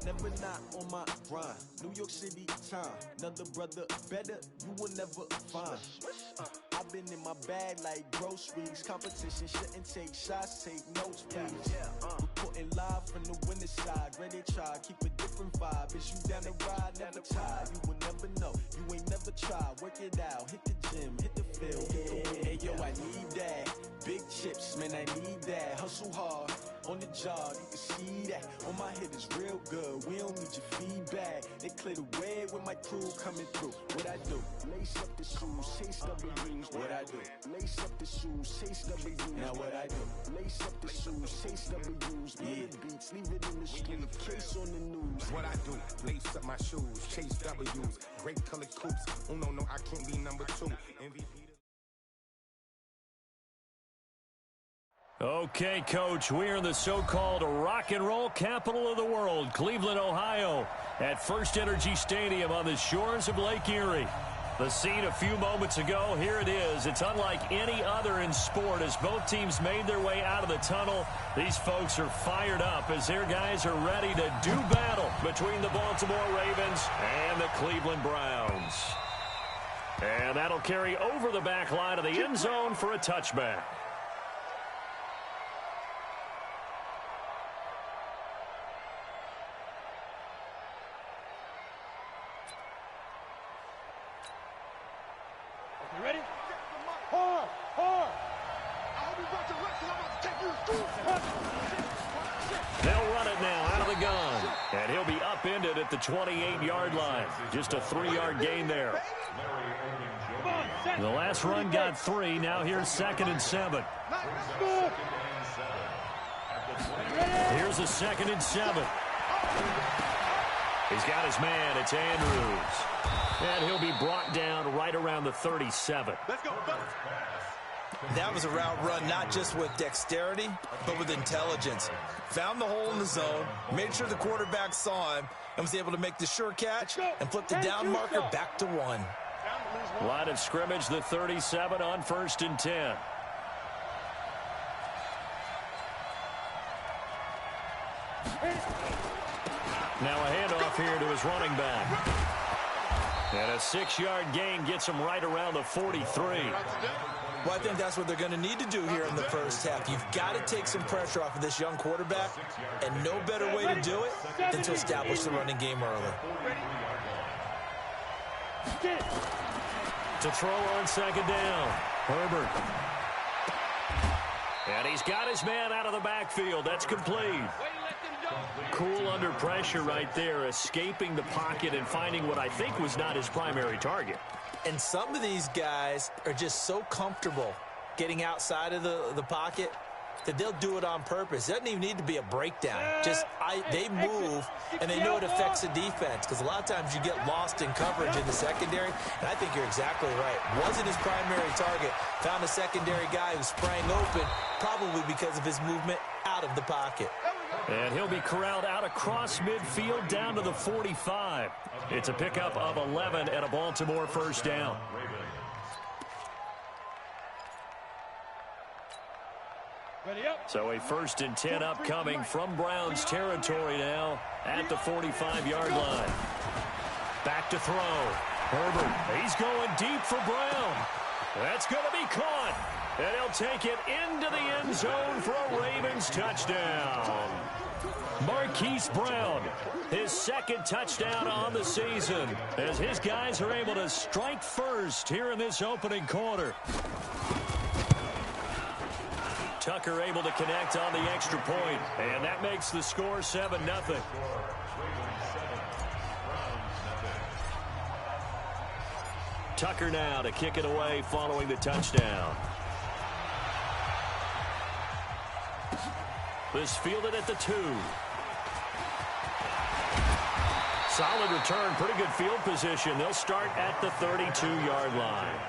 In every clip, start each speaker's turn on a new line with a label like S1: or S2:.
S1: never not on my grind. New York City time, another brother better, you will never find. I've been in my bag like groceries. Competition shouldn't take shots, take notes, please. Reporting live from the winning side. Ready to try, keep a different vibe. Is you down the ride, never tired. You will never know, you ain't never tried. Work it out, hit the gym, hit the field. Hey yo, I need that. Big chips, man, I need that. Hustle hard, on the job, you can see that. On my head is real good, we don't need your feedback. They clear the way with my crew coming through. What I do? Lace up the shoes, chase W's. What I do? Lace up the shoes, chase W's. Now what I do? Lace up the shoes, chase W's. Yeah. The beats, leave it in the street, case on the news.
S2: What I do? Lace up my shoes, chase W's. Great colored coops. Oh no, I can't be number 2. MVP.
S3: Okay, Coach, we're in the so-called rock and roll capital of the world, Cleveland, Ohio, at First Energy Stadium on the shores of Lake Erie. The scene a few moments ago, here it is. It's unlike any other in sport as both teams made their way out of the tunnel. These folks are fired up as their guys are ready to do battle between the Baltimore Ravens and the Cleveland Browns. And that'll carry over the back line of the end zone for a touchback.
S4: Ready? Hard! I hope you brought your reps because I'm about to take you to school.
S3: They'll run it now out of the gun. And he'll be upended at the 28-yard line. Just a 3-yard gain there. The last run got 3. Now here's 2nd and 7. Here's a 2nd and 7. He's got his man. It's Andrews. And he'll be brought down right around the 37.
S4: Let's go.
S5: That was a route run not just with dexterity, but with intelligence. Found the hole in the zone, made sure the quarterback saw him, and was able to make the sure catch and flip the down marker back to 1.
S3: Line of scrimmage, the 37 on 1st and 10. Now a handoff here to his running back. And a 6-yard gain gets him right around the 43.
S5: Well, I think that's what they're going to need to do here in the first half. You've got to take some pressure off of this young quarterback, and no better way to do it than to establish the running game early.
S3: To throw on 2nd down, Herbert. And he's got his man out of the backfield. That's complete. Cool under pressure right there, escaping the pocket and finding what I think was not his primary target.
S5: And some of these guys are just so comfortable getting outside of the pocket that they'll do it on purpose. It doesn't even need to be a breakdown. They move, and they know it affects the defense because a lot of times you get lost in coverage in the secondary, and I think you're exactly right. Wasn't his primary target. Found a secondary guy who sprang open, probably because of his movement out of the pocket.
S3: And he'll be corralled out across midfield down to the 45. It's a pickup of 11 and a Baltimore first down. So a 1st and 10 upcoming from Browns territory now at the 45-yard line. Back to throw. Herbert, he's going deep for Brown. That's going to be caught. And he'll take it into the end zone for a Ravens touchdown. Marquise Brown, his 2nd touchdown on the season, as his guys are able to strike first here in this opening quarter. Tucker able to connect on the extra point, and that makes the score 7-0. Tucker now to kick it away following the touchdown. This fielded at the 2. Solid return, pretty good field position. They'll start at the 32-yard line.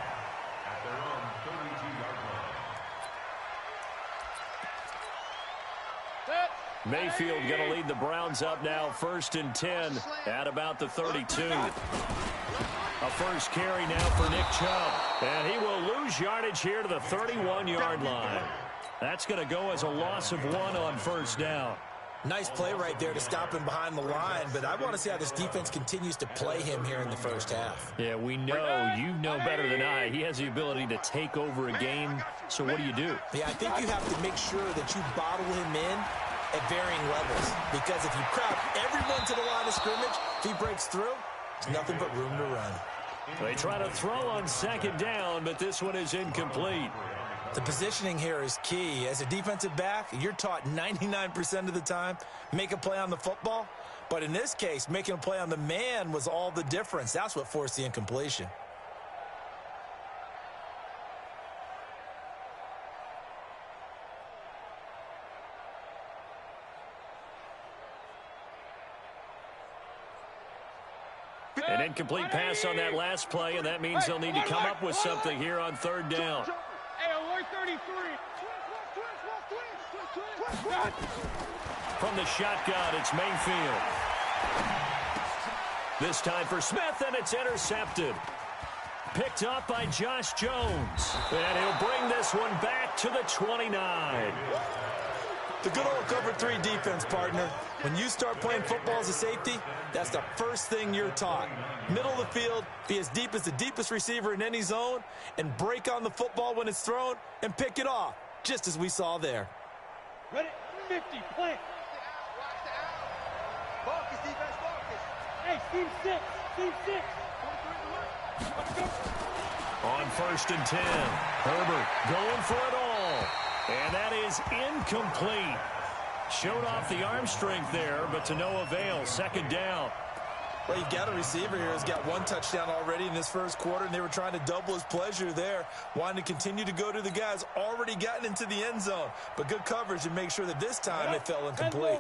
S3: Mayfield going to lead the Browns up now 1st and 10 at about the 32. A first carry now for Nick Chubb. And he will lose yardage here to the 31-yard line. That's going to go as a loss of 1 on 1st down.
S5: Nice play right there to stop him behind the line, but I want to see how this defense continues to play him here in the first half.
S3: Yeah, we know, you know better than I, he has the ability to take over a game, so what do you do?
S5: Yeah, I think you have to make sure that you bottle him in at varying levels, because if you crowd everyone to the line of scrimmage, if he breaks through, there's nothing but room to run.
S3: They try to throw on second down, but this one is incomplete.
S5: The positioning here is key. As a defensive back, you're taught 99% of the time, make a play on the football. But in this case, making a play on the man was all the difference. That's what forced the incompletion.
S3: An incomplete pass on that last play, and that means they'll need to come up with something here on third down. From the shotgun, it's Mayfield. This time for Smith, and it's intercepted. Picked up by Josh Jones. And he'll bring this one back to the 29.
S5: The good old cover 3 defense, partner. When you start playing football as a safety, that's the first thing you're taught. Middle of the field, be as deep as the deepest receiver in any zone, and break on the football when it's thrown and pick it off, just as we saw there.
S4: Ready? 50, play. Focus, defense, focus. Hey, team 6, team 6.
S3: On first and 10, Herbert going for it all. And that is incomplete. Showed off the arm strength there, but to no avail. Second down.
S5: Well, you've got a receiver here who's got 1 touchdown already in this first quarter, and they were trying to double his pleasure there, wanting to continue to go to the guys already gotten into the end zone. But good coverage and make sure that this time it fell incomplete.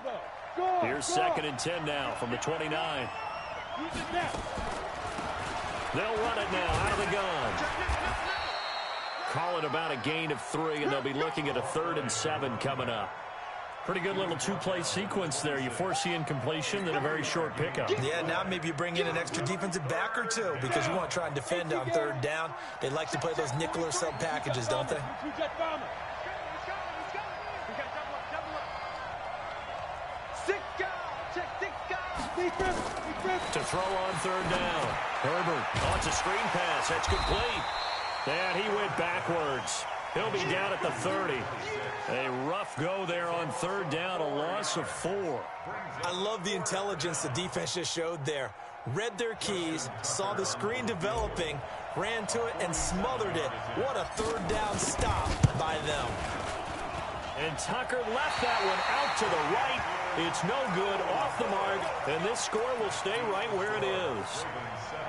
S3: Here's second and 10 now from the 29. They'll run it now out of the gun. Call it about a gain of 3, and they'll be looking at a 3rd and 7 coming up. Pretty good little 2-play sequence there. You force the incompletion, then a very short pickup.
S5: Yeah, now maybe you bring in an extra defensive back or 2 because you want to try and defend on 3rd down. They like to play those nickel or sub packages, don't they?
S3: To throw on 3rd down. Herbert wants a screen pass. That's complete. And he went backwards. He'll be down at the 30. A rough go there on 3rd down, a loss of 4.
S5: I love the intelligence the defense just showed there. Read their keys, saw the screen developing, ran to it, and smothered it. What a 3rd down stop by them.
S3: And Tucker left that one out to the right. It's no good, off the mark, and this score will stay right where it is.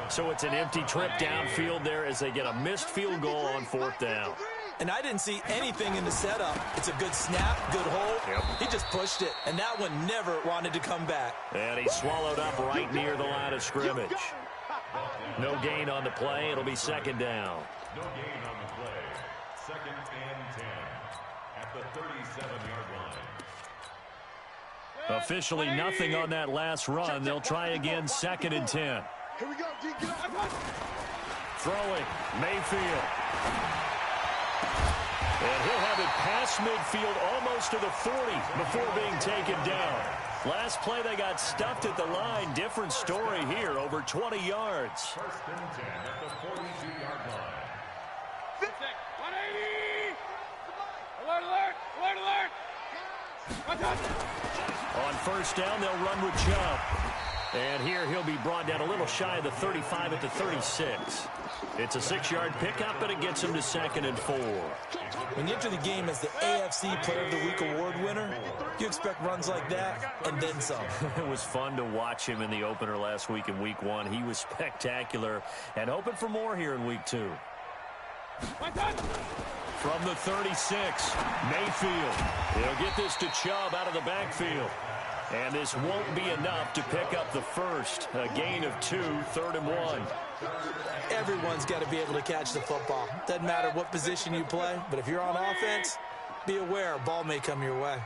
S3: So it's an empty trip downfield there as they get a missed field goal on 4th down.
S5: And I didn't see anything in the setup. It's a good snap, good hold.
S3: Yep.
S5: He just pushed it, and that one never wanted to come back.
S3: And he swallowed up right near the line of scrimmage. No gain on the play. It'll be 2nd down.
S6: No gain on the play. 2nd and 10 at the 37-yard line.
S3: Officially nothing on that last run. They'll try again 2nd and 10.
S4: Here we go, D.
S3: Throwing, Mayfield. And he'll have it past midfield almost to the 40 before being taken down. Last play they got stuffed at the line. Different story here, over 20 yards.
S6: 1st and 10 at the 42-yard line.
S4: 180! Alert, alert, alert, alert!
S3: On 1st down, they'll run with Chubb. And here he'll be brought down a little shy of the 35 at the 36. It's a 6-yard pickup, but it gets him to 2nd and 4.
S5: When you enter the game as the AFC Player of the Week award winner, you expect runs like that and then some.
S3: It was fun to watch him in the opener last week in Week 1. He was spectacular and hoping for more here in Week 2. From the 36, Mayfield. He'll get this to Chubb out of the backfield. And this won't be enough to pick up the first. A gain of 2, 3rd and 1.
S5: Everyone's got to be able to catch the football. Doesn't matter what position you play, but if you're on offense, be aware a ball may come your way.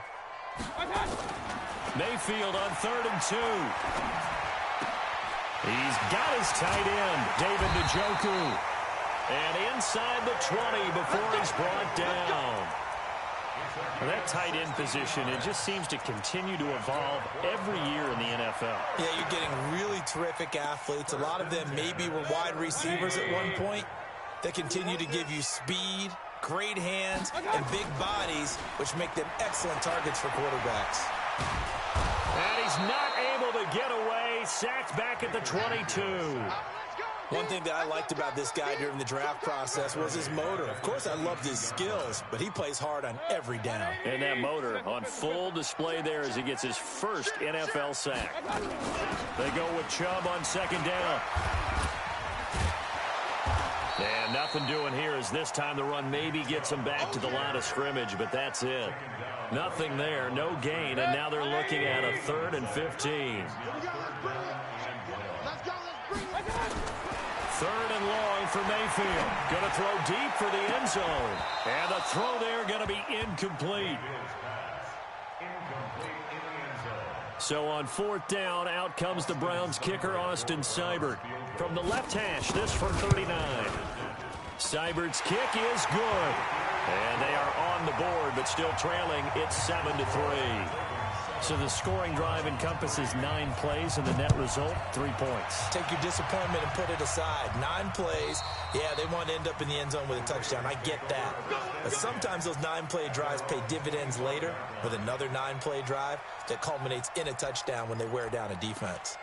S3: Mayfield on 3rd and 2. He's got his tight end, David Njoku. And inside the 20 before he's brought down. Well, that tight end position, it just seems to continue to evolve every year in the NFL.
S5: Yeah, you're getting really terrific athletes. A lot of them maybe were wide receivers at one point that continue to give you speed, great hands, and big bodies, which make them excellent targets for quarterbacks.
S3: And he's not able to get away. Sacked back at the 22.
S5: One thing that I liked about this guy during the draft process was his motor. Of course, I loved his skills, but he plays hard on every down.
S3: And that motor on full display there as he gets his first NFL sack. They go with Chubb on second down. And nothing doing here as this time the run maybe gets him back to the line of scrimmage, but that's it. Nothing there, no gain, and now they're looking at a 3rd and 15. 3rd and long for Mayfield. Going to throw deep for the end zone. And the throw there going to be incomplete. So on 4th down, out comes the Browns kicker, Austin Seibert. From the left hash, this from 39. Seibert's kick is good. And they are on the board, but still trailing. It's 7-3. So the scoring drive encompasses 9 plays, and the net result, 3 points.
S5: Take your disappointment and put it aside. 9 plays. Yeah, they want to end up in the end zone with a touchdown. I get that. But sometimes those 9-play drives pay dividends later with another 9-play drive that culminates in a touchdown when they wear down a defense.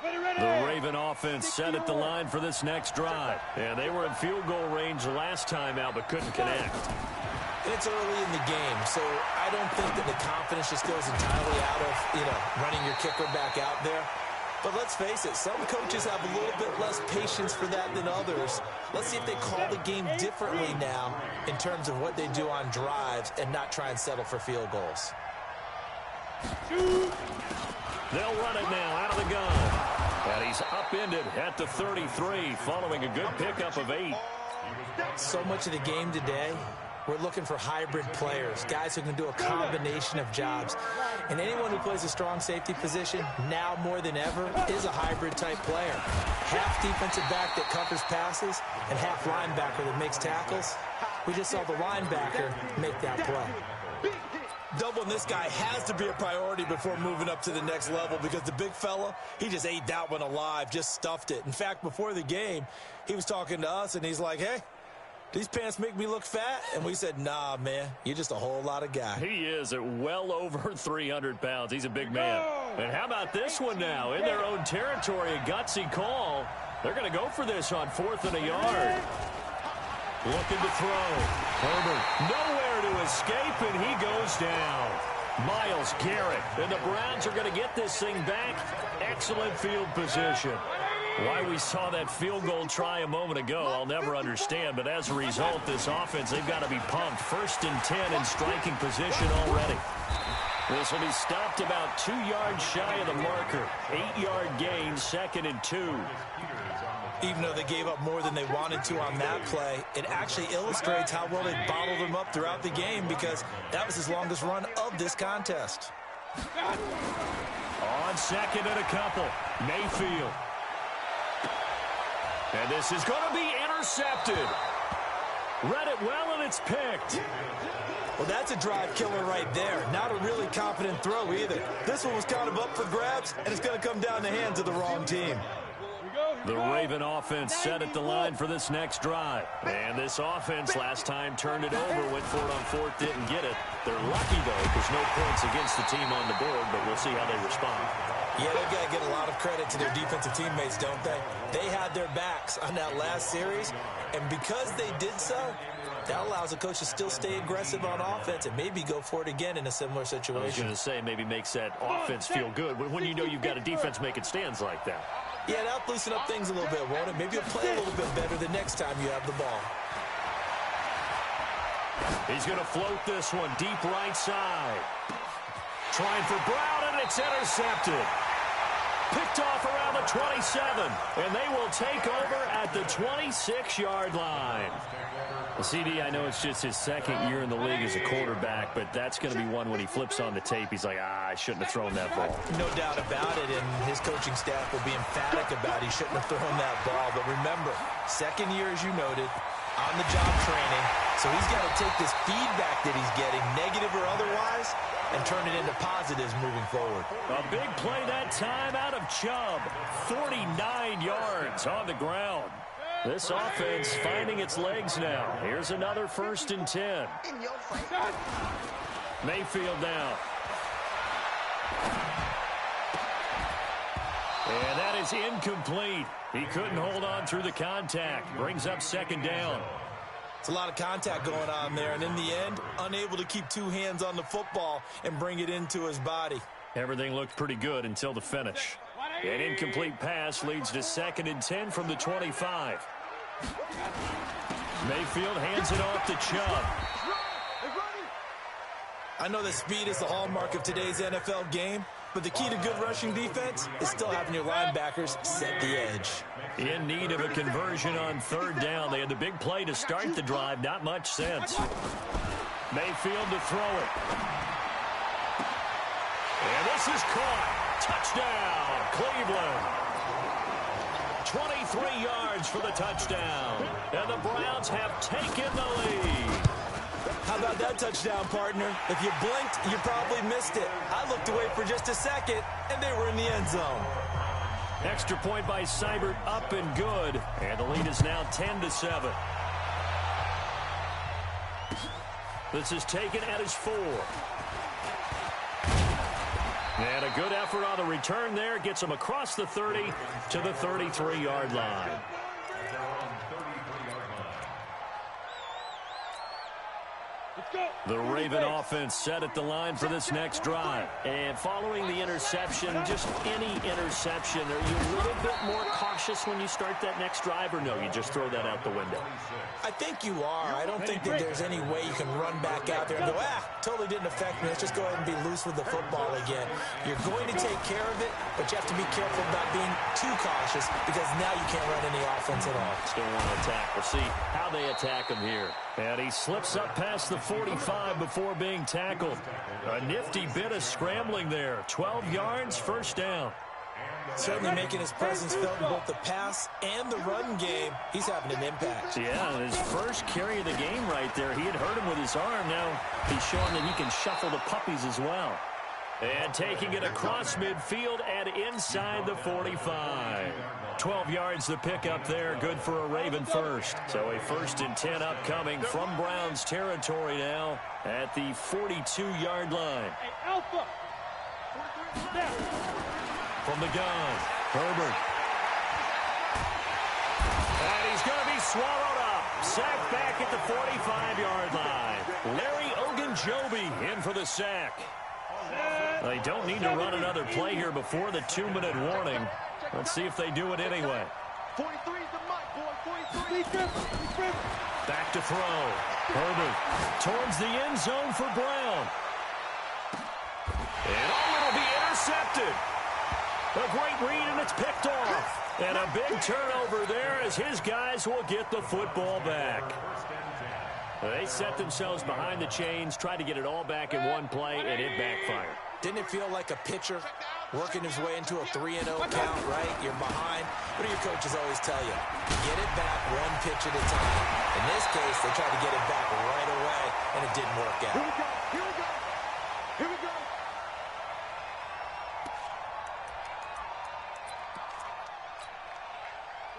S3: The Raven offense set at the line for this next drive. And they were in field goal range last time out, but couldn't connect.
S5: It's early in the game, so I don't think that the confidence just goes entirely out of, running your kicker back out there. But let's face it, some coaches have a little bit less patience for that than others. Let's see if they call the game differently now in terms of what they do on drives and not try and settle for field goals.
S3: They'll run it now out of the gun. And he's upended at the 33 following a good pickup of 8.
S5: So much of the game today, we're looking for hybrid players, guys who can do a combination of jobs. And anyone who plays a strong safety position, now more than ever, is a hybrid-type player. Half defensive back that covers passes and half linebacker that makes tackles. We just saw the linebacker make that play. Doubling this guy has to be a priority before moving up to the next level because the big fella, he just ate that one alive, just stuffed it. In fact, before the game, he was talking to us, and he's like, hey, these pants make me look fat? And we said, nah, man, you're just a whole lot of guy.
S3: He is at well over 300 pounds. He's a big man. And how about this one now? In their own territory, a gutsy call. They're going to go for this on 4th and a yard. Looking to throw. Herbert nowhere to escape, and he goes down. Myles Garrett. And the Browns are going to get this thing back. Excellent field position. Why we saw that field goal try a moment ago, I'll never understand. But as a result, this offense, they've got to be pumped. 1st and 10 in striking position already. This will be stopped about 2 yards shy of the marker. 8-yard gain, 2nd and 2.
S5: Even though they gave up more than they wanted to on that play, it actually illustrates how well they bottled him up throughout the game because that was his longest run of this contest.
S3: On 2nd and a couple, Mayfield. And this is going to be intercepted. Read it well, and it's picked.
S5: Well, that's a drive killer right there. Not a really confident throw either. This one was kind of up for grabs, and it's going to come down the hands of the wrong team.
S3: The Raven offense set at the line for this next drive. And this offense last time turned it over, went for it on 4th, didn't get it. They're lucky, though, because no points against the team on the board, but we'll see how they respond.
S5: Yeah, they've got to get a lot of credit to their defensive teammates, don't they? They had their backs on that last series, and because they did so, that allows the coach to still stay aggressive on offense and maybe go for it again in a similar situation.
S3: I was going to say, maybe makes that offense feel good when you know you've got a defense making stands like that.
S5: Yeah, that'll loosen up things a little bit, won't it? Maybe you'll play a little bit better the next time you have the ball.
S3: He's going to float this one deep right side. Trying for Brown, and it's intercepted. Picked off around the 27, and they will take over at the 26-yard line. Well, CD, I know it's just his 2nd year in the league as a quarterback, but that's going to be one when he flips on the tape. He's like, I shouldn't have thrown that ball.
S5: No doubt about it, and his coaching staff will be emphatic about he shouldn't have thrown that ball. But remember, 2nd year, as you noted, on-the-job training, so he's got to take this feedback that he's getting, negative or otherwise, and turn it into positives moving forward.
S3: A big play that time out of Chubb. 49 yards on the ground. This offense finding its legs now. Here's another 1st and 10. Mayfield now. And that is incomplete. He couldn't hold on through the contact. Brings up 2nd down.
S5: It's a lot of contact going on there, and in the end, unable to keep 2 hands on the football and bring it into his body.
S3: Everything looked pretty good until the finish. An incomplete pass leads to 2nd and 10 from the 25. Mayfield hands it off to Chubb.
S5: I know that speed is the hallmark of today's NFL game, but the key to good rushing defense is still having your linebackers set the edge.
S3: In need of a conversion on 3rd down. They had the big play to start the drive. Not much sense. Mayfield to throw it. And this is caught. Touchdown, Cleveland. 23 yards for the touchdown. And the Browns have taken the lead.
S5: How about that touchdown, partner? If you blinked, you probably missed it. I looked away for just a second, and they were in the end zone.
S3: Extra point by Seibert, up and good. And the lead is now 10-7. This is taken at his 4. And a good effort on the return there. Gets him across the 30 to the 33-yard line. The Raven offense set at the line for this next drive. And following the interception, just any interception, are you a little bit more cautious when you start that next drive, or no, you just throw that out the window?
S5: I think you are. I don't think that there's any way you can run back out there and go, totally didn't affect me. Let's just go ahead and be loose with the football again. You're going to take care of it, but you have to be careful about being too cautious because now you can't run any offense at all.
S3: Still want to attack. We'll see how they attack him here. And he slips up past the 45 before being tackled. A nifty bit of scrambling there. 12 yards, 1st down.
S5: Certainly making his presence felt in both the pass and the run game. He's having an impact.
S3: Yeah, his first carry of the game right there. He had hurt him with his arm. Now he's showing that he can shuffle the puppies as well. And taking it across midfield and inside the 45. 12 yards the pickup there. Good for a Raven first. So a 1st and 10 upcoming from Browns territory now at the 42-yard line. From the gun, Herbert. And he's going to be swallowed up. Sacked back at the 45-yard line. Larry Ogunjobi in for the sack. They don't need to run another play here before the 2-minute warning. Let's see if they do it anyway.
S4: 43's the mark, boy. 43.
S3: Back to throw. Herbert towards the end zone for Brown. And it'll be intercepted. A great read, and it's picked off. And a big turnover there as his guys will get the football back. They set themselves behind the chains, tried to get it all back in one play, and it backfired.
S5: Didn't it feel like a pitcher working his way into a 3-0 count, right? You're behind. What do your coaches always tell you? Get it back one pitch at a time. In this case, they tried to get it back right away, and it didn't work out.
S4: Here we go. Here we go. Here we go.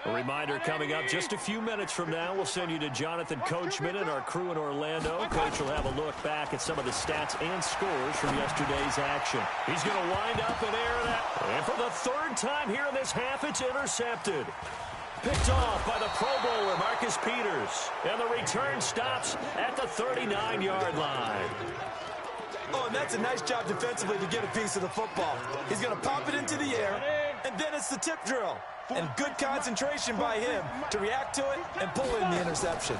S3: A reminder coming up just a few minutes from now. We'll send you to Jonathan Coachman and our crew in Orlando. Coach will have a look back at some of the stats and scores from yesterday's action. He's going to wind up and air that. And for the 3rd time here in this half, it's intercepted. Picked off by the Pro Bowler, Marcus Peters. And the return stops at the 39-yard line.
S5: Oh, and that's a nice job defensively to get a piece of the football. He's going to pop it into the air, and then it's the tip drill. And good concentration by him to react to it and pull in the interception.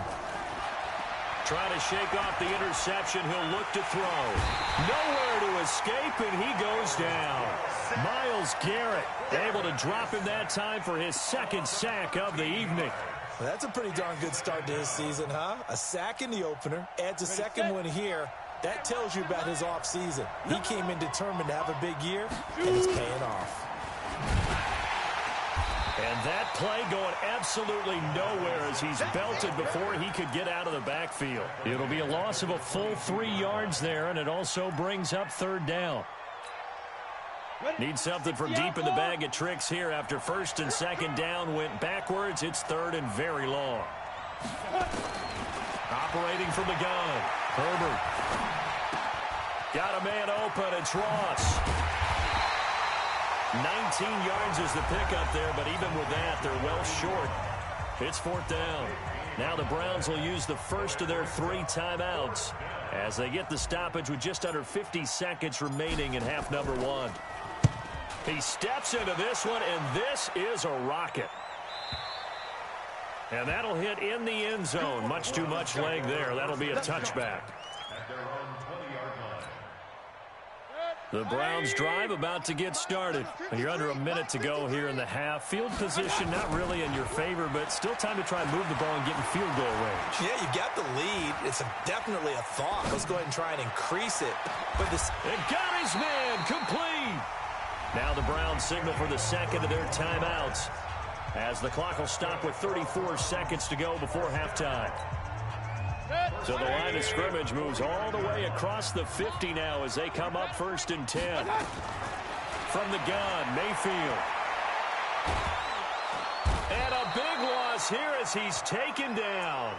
S3: Trying to shake off the interception. He'll look to throw. Nowhere to escape, and he goes down. Myles Garrett able to drop him that time for his 2nd sack of the evening.
S5: Well, that's a pretty darn good start to his season, huh? A sack in the opener, adds a 2nd one here. That tells you about his offseason. He came in determined to have a big year, and it's paying off.
S3: And that play going absolutely nowhere as he's belted before he could get out of the backfield. It'll be a loss of a full 3 yards there, and it also brings up third down. Need something from deep in the bag of tricks here after first and second down went backwards. It's third and very long. Operating from the gun, Herbert. Got a man open. It's Ross. 19 yards is the pickup there, but even with that, they're well short. It's fourth down. Now the Browns will use the first of their 3 timeouts as they get the stoppage with just under 50 seconds remaining in half number 1. He steps into this one, and this is a rocket. And that'll hit in the end zone. Much too much leg there. That'll be a touchback. The Browns drive about to get started. You're under a minute to go here in the half. Field position not really in your favor, but still time to try and move the ball and get in field goal range.
S5: Yeah, you got the lead. It's definitely a thought. Let's go ahead and try and increase it. But this...
S3: It got his man complete. Now the Browns signal for the second of their timeouts as the clock will stop with 34 seconds to go before halftime. So the line of scrimmage moves all the way across the 50 now as they come up first and 10. From the gun, Mayfield. And a big loss here as he's taken down.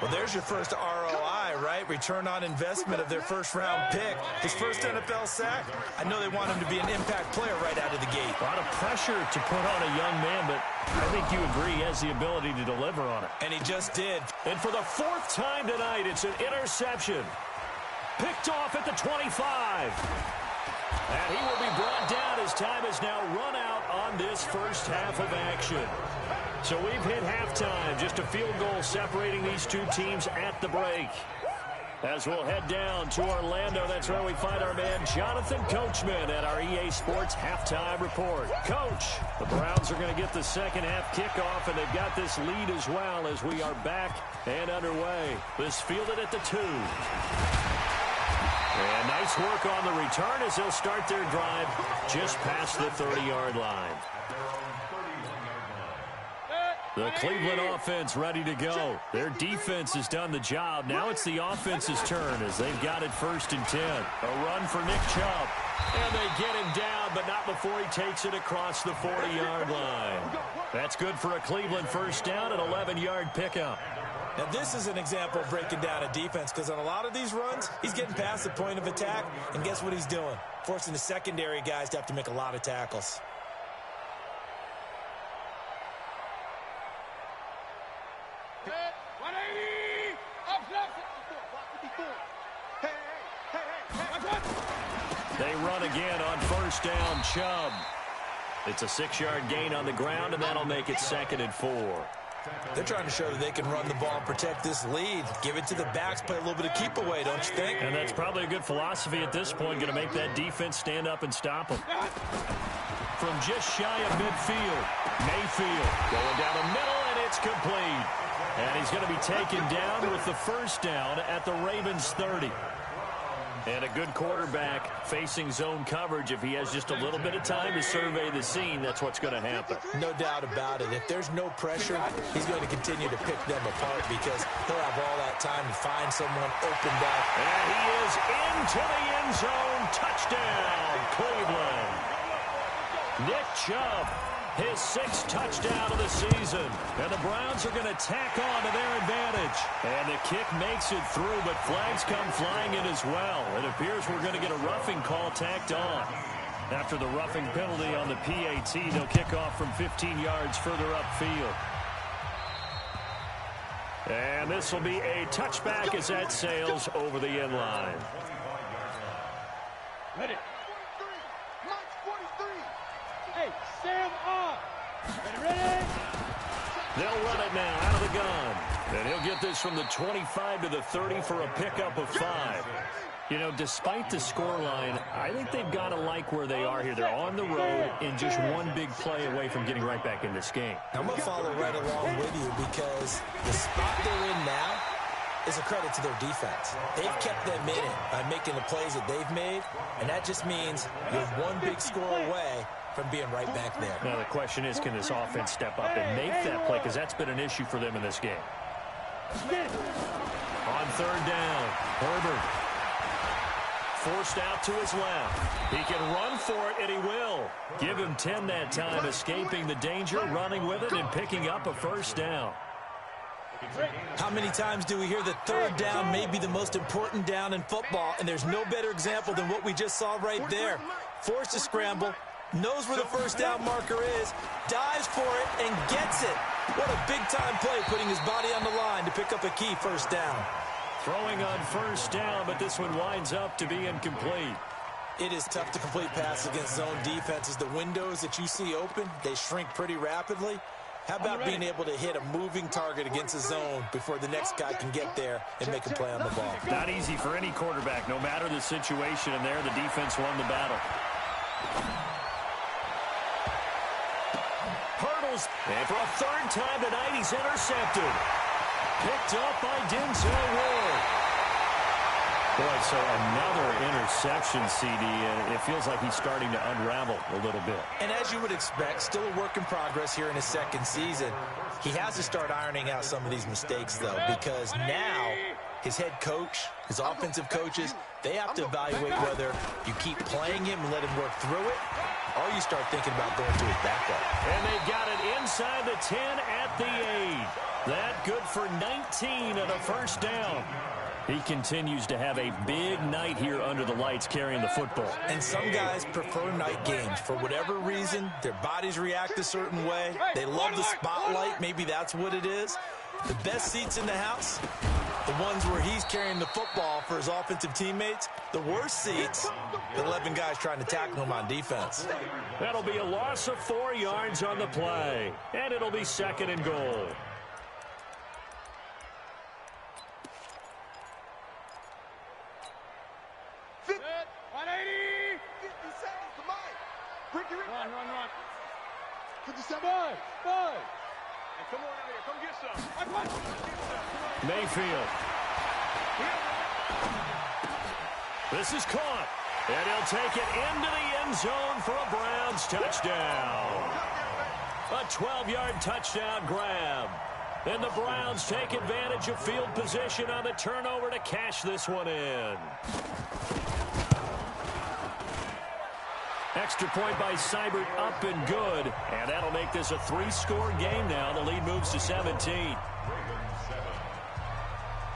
S5: Well, there's your first ROI, right? Return on investment of their first-round pick. His first NFL sack. I know they want him to be an impact player right out of the gate.
S3: A lot of pressure to put on a young man, but I think you agree he has the ability to deliver on it.
S5: And he just did.
S3: And for the 4th time tonight, it's an interception. Picked off at the 25. And he will be brought down as time has now run out on this first half of action. So we've hit halftime. Just a field goal separating these two teams at the break. As we'll head down to Orlando, that's where we find our man Jonathan Coachman at our EA Sports Halftime Report. Coach, the Browns are going to get the second half kickoff, and they've got this lead as well as we are back and underway. This fielded at the 2. And nice work on the return as they'll start their drive just past the 30-yard line. The Cleveland offense ready to go. Their defense has done the job. Now it's the offense's turn as they've got it first and 10. A run for Nick Chubb. And they get him down, but not before he takes it across the 40-yard line. That's good for a Cleveland first down, an 11-yard pickup.
S5: Now, this is an example of breaking down a defense because on a lot of these runs, he's getting past the point of attack, and guess what he's doing? Forcing the secondary guys to have to make a lot of tackles.
S3: They run again on first down, Chubb. It's a 6-yard gain on the ground, and that'll make it 2nd and 4.
S5: They're trying to show that they can run the ball and protect this lead. Give it to the backs, play a little bit of keep away, don't you think?
S3: And that's probably a good philosophy at this point, going to make that defense stand up and stop them. From just shy of midfield, Mayfield going down the middle, and it's complete. And he's going to be taken down with the first down at the Ravens 30. And a good quarterback facing zone coverage. If he has just a little bit of time to survey the scene, that's what's going to happen.
S5: No doubt about it. If there's no pressure, he's going to continue to pick them apart because he'll have all that time to find someone opened up.
S3: And he is into the end zone. Touchdown, Cleveland. Nick Chubb, his 6th touchdown of the season. And the Browns are going to tack on to their advantage. And the kick makes it through, but flags come flying in as well. It appears we're going to get a roughing call tacked on. After the roughing penalty on the PAT, they'll kick off from 15 yards further upfield. And this will be a touchback as that sails over the end line.
S4: Ready. Hey, Sam up. Ready?
S3: They'll run it now out of the gun. And he'll get this from the 25 to the 30 for a pickup of 5. You know, despite the scoreline, I think they've got to like where they are here. They're on the road and just one big play away from getting right back in this game.
S5: I'm going to follow right along with you because the spot they're in now, is a credit to their defense. They've kept them in it by making the plays that they've made, and that just means you're one big score away from being right back there.
S3: Now the question is, can this offense step up and make that play, because that's been an issue for them in this game. On third down, Herbert forced out to his left. He can run for it, and he will. Give him 10 that time, escaping the danger, running with it, and picking up a first down.
S5: How many times do we hear that third down may be the most important down in football, and there's no better example than what we just saw right there. Forced to scramble, knows where the first down marker is, dives for it, and gets it. What a big-time play, putting his body on the line to pick up a key first down.
S3: Throwing on first down, but this one winds up to be incomplete.
S5: It is tough to complete passes against zone defenses. The windows that you see open, they shrink pretty rapidly. How about being able to hit a moving target against a zone before the next guy can get there and make a play on the ball?
S3: Not easy for any quarterback, no matter the situation, and there the defense won the battle. Hurdles, and for a third time tonight, he's intercepted. Picked up by Denzel Ward. Boy, so another interception, CD, and it feels like he's starting to unravel a little bit.
S5: And as you would expect, still a work in progress here in his second season. He has to start ironing out some of these mistakes, though, because now his head coach, his offensive coaches, they have to evaluate whether you keep playing him and let him work through it, or you start thinking about going to his backup.
S3: And they've got it inside the 10 at the 8. That good for 19 and a first down. He continues to have a big night here under the lights carrying the football.
S5: And some guys prefer night games. For whatever reason, their bodies react a certain way. They love the spotlight. Maybe that's what it is. The best seats in the house, the ones where he's carrying the football for his offensive teammates. The worst seats, the 11 guys trying to tackle him on defense.
S3: That'll be a loss of 4 yards on the play. And it'll be second and goal.
S4: Run. 57. Five. Hey, come on out here. Come get some.
S3: Mayfield. This is caught. And he'll take it into the end zone for a Browns touchdown. A 12-yard touchdown grab. And the Browns take advantage of field position on the turnover to cash this one in. Extra point by Seibert, up and good. And that'll make this a 3-score game now. The lead moves to 17.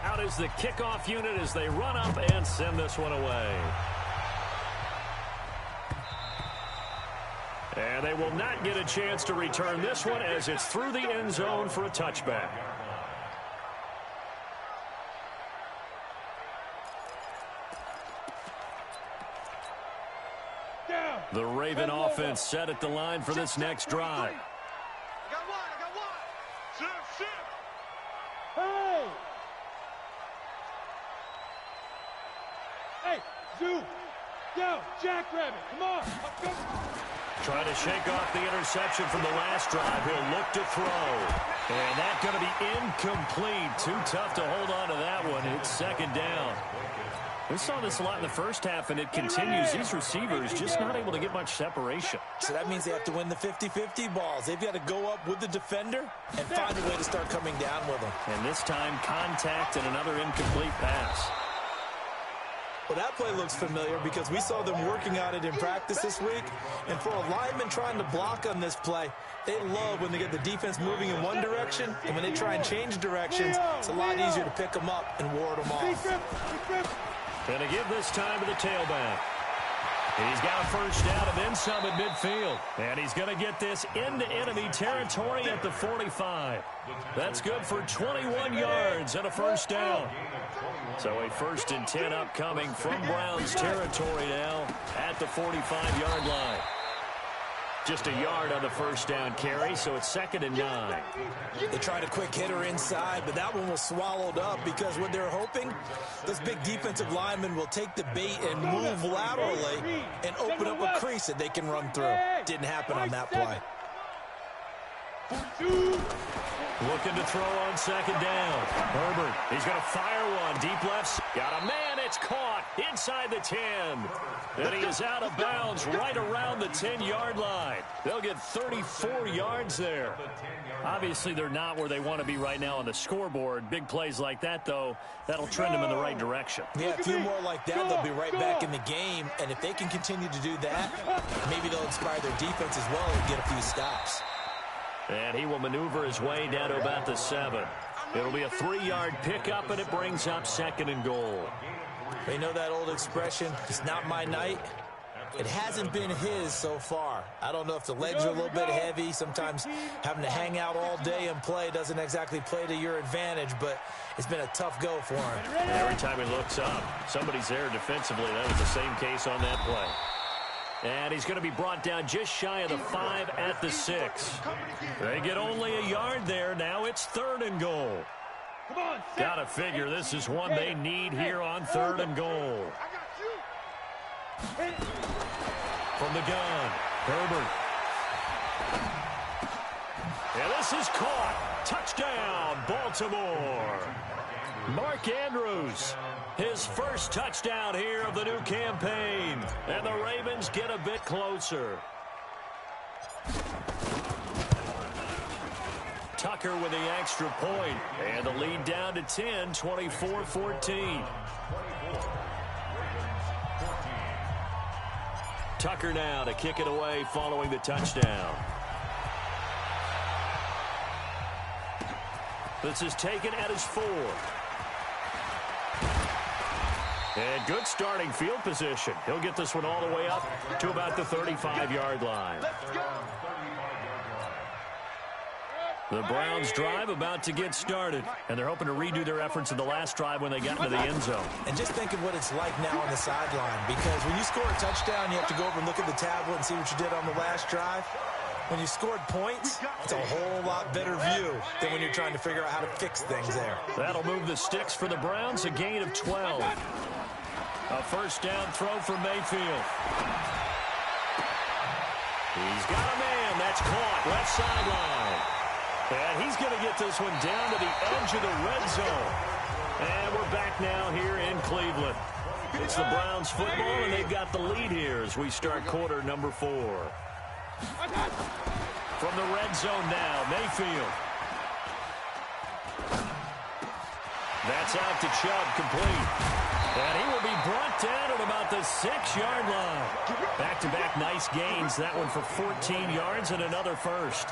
S3: Out is the kickoff unit as they run up and send this one away. And they will not get a chance to return this one as it's through the end zone for a touchback. The Raven offense set at the line for this next drive.
S4: I got one. Sit. Hey, Zoo. Yo, Jackrabbit, come on.
S3: Trying to shake off the interception from the last drive. He'll look to throw. And that's going to be incomplete. Too tough to hold on to that one. It's second down. We saw this a lot in the first half, and it continues. These receivers just not able to get much separation.
S5: So that means they have to win the 50-50 balls. They've got to go up with the defender and find a way to start coming down with them.
S3: And this time, contact and another incomplete pass.
S5: Well, that play looks familiar because we saw them working on it in practice this week. And for a lineman trying to block on this play, they love when they get the defense moving in one direction. And when they try and change directions, it's a lot easier to pick them up and ward them off.
S3: Going to give this time to the tailback. He's got a first down and then some at midfield. And he's going to get this into enemy territory at the 45. That's good for 21 yards and a first down. So a 1st and 10 upcoming from Browns territory now at the 45-yard line. Just a yard on the first down carry, so it's 2nd and 9.
S5: They tried a quick hitter inside, but that one was swallowed up because what they're hoping, those big defensive linemen will take the bait and move laterally and open up a crease that they can run through. Didn't happen on that play.
S3: Looking to throw on second down. Herbert, he's going to fire one. Deep left. Got a man. It's caught inside the 10. And he is out of bounds right around the 10-yard line. They'll get 34 yards there. Obviously, they're not where they want to be right now on the scoreboard. Big plays like that, though, that'll trend them in the right direction.
S5: Yeah, a few more like that, they'll be right back in the game. And if they can continue to do that, maybe they'll inspire their defense as well and get a few stops.
S3: And he will maneuver his way down to about the 7. It'll be a 3-yard pickup, and it brings up 2nd and goal.
S5: They know that old expression, it's not my night. It hasn't been his so far. I don't know if the legs are a little bit heavy. Sometimes having to hang out all day and play doesn't exactly play to your advantage, but it's been a tough go for him.
S3: And every time he looks up, somebody's there defensively. That was the same case on that play. And he's going to be brought down just shy of the 5 at the 6. They get only a yard there. Now it's 3rd and goal. Gotta figure this is one they need here on 3rd and goal. From the gun, Herbert. And this is caught. Touchdown, Baltimore. Mark Andrews, his first touchdown here of the new campaign. And the Ravens get a bit closer. Tucker with the extra point. And the lead down to 10, 24-14. Tucker now to kick it away following the touchdown. This is taken at his 4. And good starting field position. He'll get this one all the way up to about the 35-yard line. The Browns drive about to get started, and they're hoping to redo their efforts in the last drive when they got into the end zone.
S5: And just think of what it's like now on the sideline, because when you score a touchdown, you have to go over and look at the tablet and see what you did on the last drive. When you scored points, it's a whole lot better view than when you're trying to figure out how to fix things there.
S3: That'll move the sticks for the Browns, a gain of 12. A first down throw for Mayfield. He's got a man. That's caught. Left sideline. And he's going to get this one down to the edge of the red zone. And we're back now here in Cleveland. It's the Browns football, and they've got the lead here as we start quarter number 4. From the red zone now, Mayfield. That's out to Chubb, complete. And he will be brought down at about the 6-yard line. Back-to-back nice gains. That one for 14 yards and another first.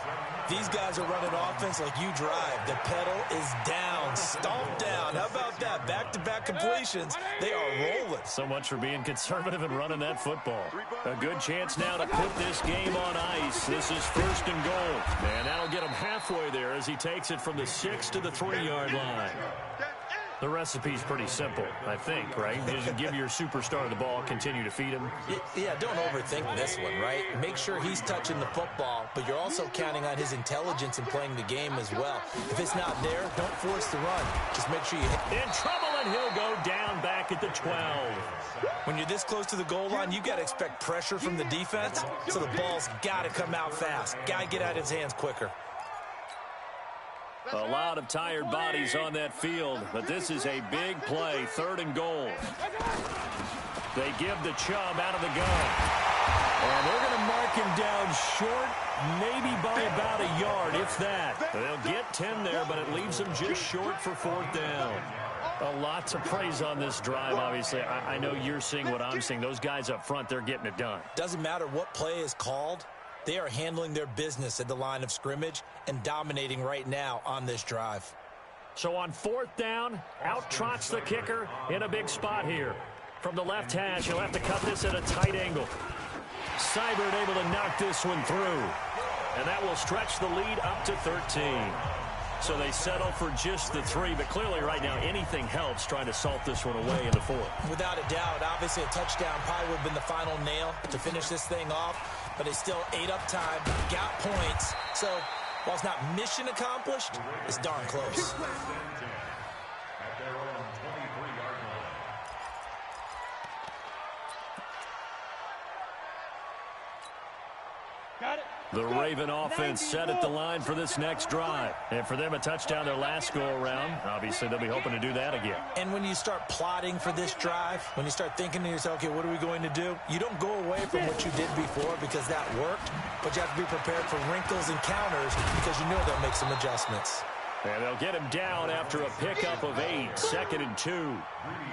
S5: These guys are running offense like you drive. The pedal is down, stomped down. How about that? Back-to-back completions. They are rolling.
S3: So much for being conservative and running that football. A good chance now to put this game on ice. This is 1st and goal. And that'll get him halfway there as he takes it from the 6 to the 3-yard line. The recipe's pretty simple, I think, right? Just give your superstar the ball, continue to feed him.
S5: Yeah, don't overthink this one, right? Make sure he's touching the football, but you're also counting on his intelligence in playing the game as well. If it's not there, don't force the run. Just make sure you hit.
S3: In trouble, and he'll go down back at the 12.
S5: When you're this close to the goal line, you got to expect pressure from the defense, so the ball's got to come out fast. Got to get out of his hands quicker.
S3: A lot of tired bodies on that field, but this is a big play, 3rd and goal. They give the Chubb out of the gun. And they're going to mark him down short, maybe by about a yard, if that. They'll get 10 there, but it leaves them just short for 4th down. A lot to praise on this drive, obviously. I know you're seeing what I'm seeing. Those guys up front, they're getting it done.
S5: Doesn't matter what play is called. They are handling their business at the line of scrimmage and dominating right now on this drive.
S3: So on 4th down, out trots the kicker in a big spot here. From the left hash, he'll have to cut this at a tight angle. Seibert able to knock this one through. And that will stretch the lead up to 13. So they settle for just the 3, but clearly right now anything helps trying to salt this one away in the 4th.
S5: Without a doubt, obviously a touchdown probably would have been the final nail to finish this thing off, but it's still ate up time, got points. So while it's not mission accomplished, it's darn close.
S3: The Raven offense set at the line for this next drive. And for them, a touchdown their last go-around. Obviously, they'll be hoping to do that again.
S5: And when you start plotting for this drive, when you start thinking to yourself, okay, what are we going to do? You don't go away from what you did before because that worked, but you have to be prepared for wrinkles and counters because you know they'll make some adjustments.
S3: And they'll get him down after a pickup of 8, 2nd and 2.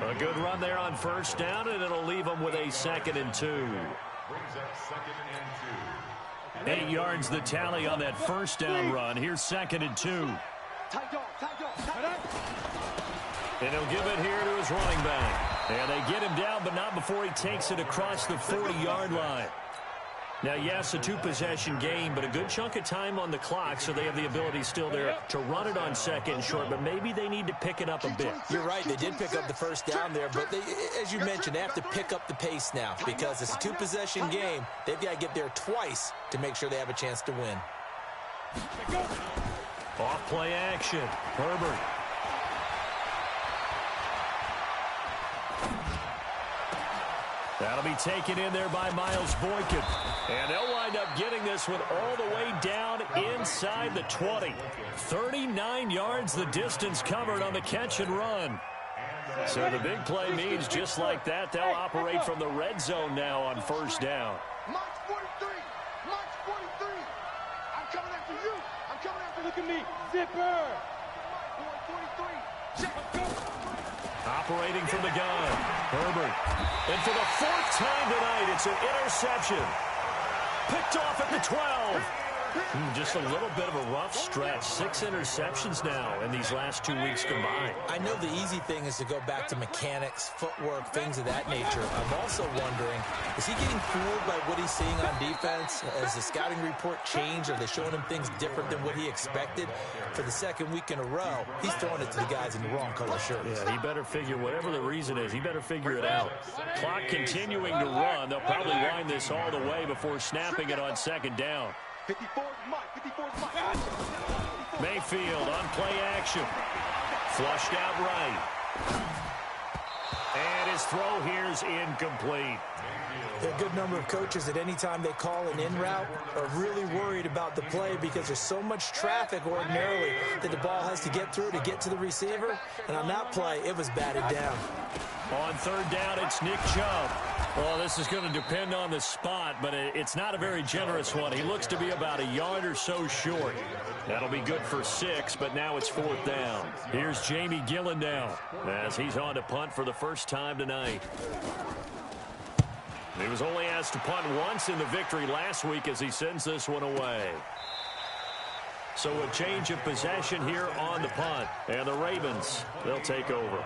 S3: A good run there on first down, and it'll leave them with a 2nd and 2.
S6: Brings up 2nd and 2.
S3: 8 yards the tally on that first down run. Here's 2nd and 2. And he'll give it here to his running back. And they get him down, but not before he takes it across the 40-yard line. Now, yes, a 2-possession game, but a good chunk of time on the clock, so they have the ability still there to run it on 2nd and short, but maybe they need to pick it up a bit.
S5: You're right. They did pick up the first down there, but they, as you mentioned, they have to pick up the pace now because it's a 2-possession game. They've got to get there twice to make sure they have a chance to win.
S3: Off play action. Herbert. That'll be taken in there by Miles Boykin. And they'll wind up getting this one all the way down inside the 20. 39 yards the distance covered on the catch and run. So the big play means just like that, they'll operate from the red zone now on first down.
S4: March 43. March 43. I'm coming after you. I'm coming after. Look at me. Zipper. 43. Check.
S3: Operating from the gun. Herbert. And for the 4th time tonight, it's an interception. Picked off at the 12. Just a little bit of a rough stretch. 6 interceptions now in these last 2 weeks combined.
S5: I know the easy thing is to go back to mechanics, footwork, things of that nature. I'm also wondering, is he getting fooled by what he's seeing on defense? Has the scouting report changed? Are they showing him things different than what he expected? For the 2nd week in a row, he's throwing it to the guys in the wrong color shirts.
S3: Yeah, he better figure, whatever the reason is, he better figure it out. Clock continuing to run. They'll probably wind this all the way before snapping it on 2nd down.
S4: 54 Mike. 54 Mike.
S3: Mayfield on play action. Flushed out right. And his throw here's incomplete.
S5: There are a good number of coaches at any time they call an in route are really worried about the play because there's so much traffic ordinarily that the ball has to get through to get to the receiver. And on that play, it was batted down.
S3: On 3rd down, it's Nick Chubb. Well, this is going to depend on the spot, but it's not a very generous one. He looks to be about a yard or so short. That'll be good for 6, but now it's 4th down. Here's Jamie Gillen now as he's on to punt for the first time tonight. He was only asked to punt once in the victory last week as he sends this one away. So a change of possession here on the punt. And the Ravens, they'll take over.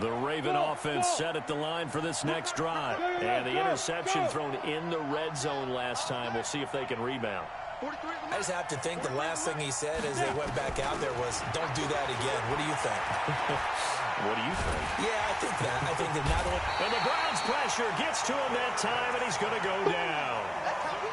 S3: The Raven offense set at the line for this next drive. And the interception thrown in the red zone last time. We'll see if they can rebound.
S5: I just have to think the last thing he said as they went back out there was, don't do that again. What do you think?
S3: What do you think?
S5: Yeah, I think that. I think that not only...
S3: And the Browns pressure gets to him that time, and he's going to go down.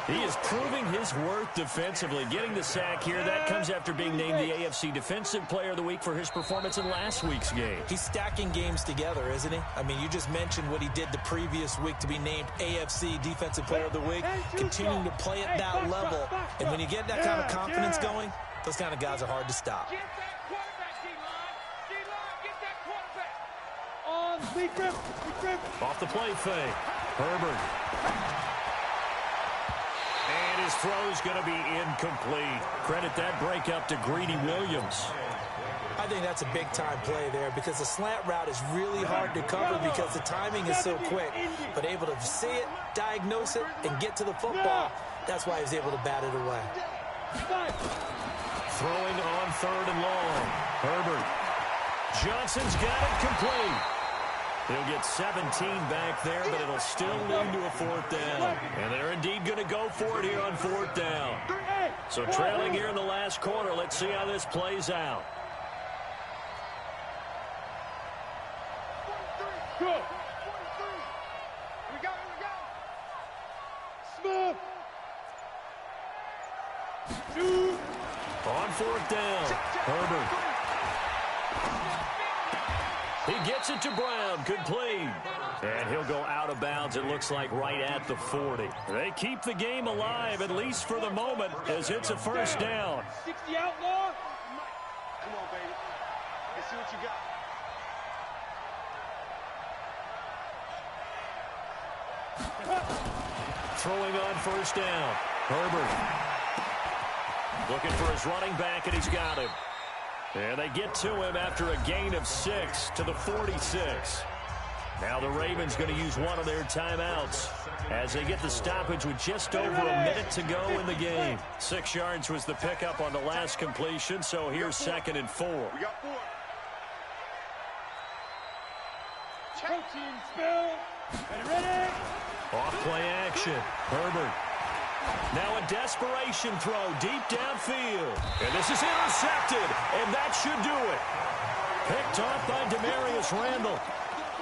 S3: He is proving his worth defensively, getting the sack here. That comes after being named the AFC Defensive Player of the Week for his performance in last week's game.
S5: He's stacking games together, isn't he? I mean, you just mentioned what he did the previous week to be named AFC Defensive Player of the Week, continuing to play at that level. And when you get that kind of confidence going, those kind of guys are hard to stop.
S4: Get that quarterback, D-line. D-line, get that quarterback.
S3: Off the play fake. Herbert. And his throw is going to be incomplete. Credit that break up to Greedy Williams.
S5: I think that's a big-time play there because the slant route is really hard to cover because the timing is so quick. But able to see it, diagnose it, and get to the football, that's why he was able to bat it away.
S3: Throwing on 3rd and long. Herbert. Johnson's got it complete. He'll get 17 back there, but it'll still lead to a 4th down. And they're indeed going to go for it here on 4th down. So trailing here in the last quarter, let's see how this plays out.
S4: Go. 43. We go. Smith.
S3: On 4th down, Herbert. He gets it to Brown. Good play. And he'll go out of bounds, it looks like, right at the 40. They keep the game alive, at least for the moment, as it's a first down.
S4: 60 outlaw. Come on, baby. Let's see what you got.
S3: Throwing on first down. Herbert looking for his running back, and he's got him. And they get to him after a gain of 6 to the 46. Now the Ravens going to use one of their timeouts as they get the stoppage with just over a minute to go in the game. 6 yards was the pickup on the last completion, so here's 2nd and 4.
S4: We got 4. Coaching spell. Ready?
S3: Off play action. Herbert. Now a desperation throw deep downfield. And this is intercepted, and that should do it. Picked off by Demarius Randall.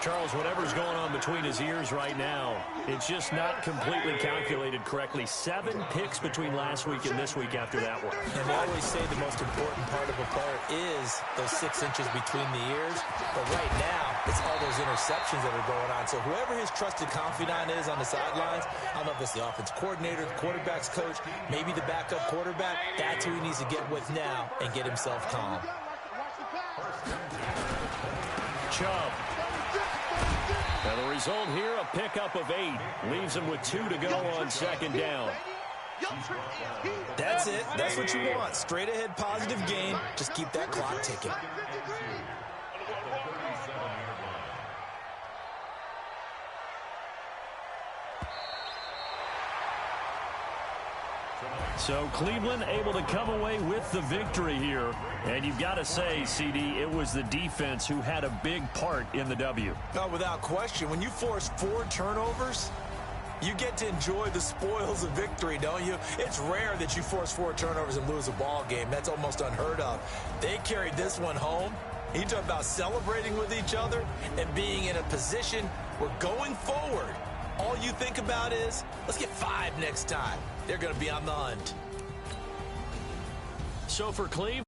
S3: Charles, whatever's going on between his ears right now, it's just not completely calculated correctly. 7 picks between last week and this week after that one.
S5: And they always say the most important part of a player is those 6 inches between the ears. But right now, it's all those interceptions that are going on. So whoever his trusted confidant is on the sidelines, I don't know if it's the offense coordinator, the quarterback's coach, maybe the backup quarterback, that's who he needs to get with now and get himself calm.
S3: Chubb. Now the result here, a pickup of 8. Leaves him with 2 to go on 2nd down.
S5: That's it. That's what you want. Straight ahead positive game. Just keep that clock ticking.
S3: So Cleveland able to come away with the victory here. And you've got to say, CD, it was the defense who had a big part in the W.
S5: No, without question. When you force 4 turnovers, you get to enjoy the spoils of victory, don't you? It's rare that you force 4 turnovers and lose a ball game. That's almost unheard of. They carried this one home. You talk about celebrating with each other and being in a position where going forward, all you think about is, let's get 5 next time. They're going to be on the hunt.
S3: So for Cleveland,